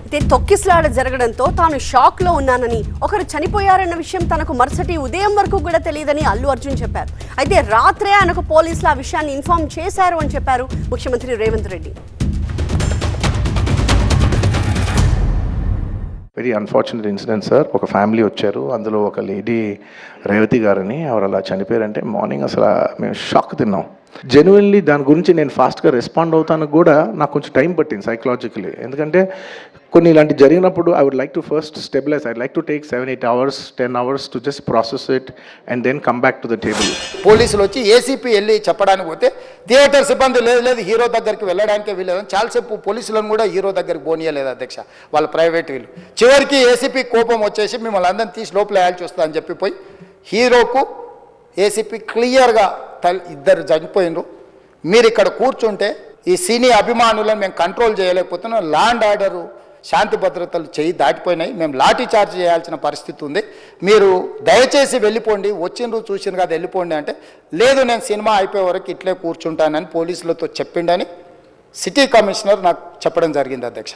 అయితే తొక్కిసలాట జరగడంతో తాను షాక్ లో ఉన్నానని, ఒకరు చనిపోయారన్న విషయం తనకు మరుసటి ఉదయం వరకు కూడా తెలియదని అల్లు అర్జున్ చెప్పారు. అయితే రాత్రే ఆయనకు పోలీసులు ఆ విషయాన్ని ఇన్ఫార్మ్ చేశారు అని చెప్పారు ముఖ్యమంత్రి Revanth Reddy. Very unfortunate incident sir. ఒక ఫ్యామిలీ వచ్చారు, అందులో ఒక లేడీ రేవతి గారని, ఆవిడ అలా చనిపోయారంటే మార్నింగ్ అసలు మేము షాక్ తిన్నాం. జెన్యున్లీ దాని గురించి నేను ఫాస్ట్గా రెస్పాండ్ అవుతానికి కూడా నాకు కొంచెం టైం పట్టింది సైకలాజికలీ. ఎందుకంటే కొన్ని ఇలాంటి జరిగినప్పుడు I would like to first stabilise. I like to take 7-8 hours 10 hours to just process it and then come back to the table. పోలీసులు వచ్చి ఏసీపీ వెళ్ళి చెప్పడానికి పోతే థియేటర్ సిబ్బంది లేదు హీరో దగ్గరికి వెళ్ళడానికి వీళ్ళేదని చాలాసేపు పోలీసులను కూడా హీరో దగ్గరికి పోనీయలేదు అధ్యక్ష, వాళ్ళ ప్రైవేట్ వీళ్ళు. చివరికి ఏసీపీ కోపం వచ్చేసి మిమ్మల్ని అందరిని తీసి లోపల వేయాల్సి వస్తుందని చెప్పిపోయి హీరోకు ఏసీపీ క్లియర్గా ఇద్దరు చనిపోయినరు, మీరు ఇక్కడ కూర్చుంటే ఈ సినీ అభిమానులను మేము కంట్రోల్ చేయలేకపోతున్నాం, లా అండ్ ఆర్డరు శాంతి భద్రతలు చేయి దాటిపోయినాయి, మేము లాఠీ చార్జ్ చేయాల్సిన పరిస్థితి ఉంది, మీరు దయచేసి వెళ్ళిపోండి, వచ్చిండ్రు చూసిన కదా వెళ్ళిపోండి అంటే, లేదు నేను సినిమా అయిపోయే వరకు ఇట్లే కూర్చుంటానని పోలీసులతో చెప్పిండని సిటీ కమిషనర్ నాకు చెప్పడం జరిగింది అధ్యక్ష.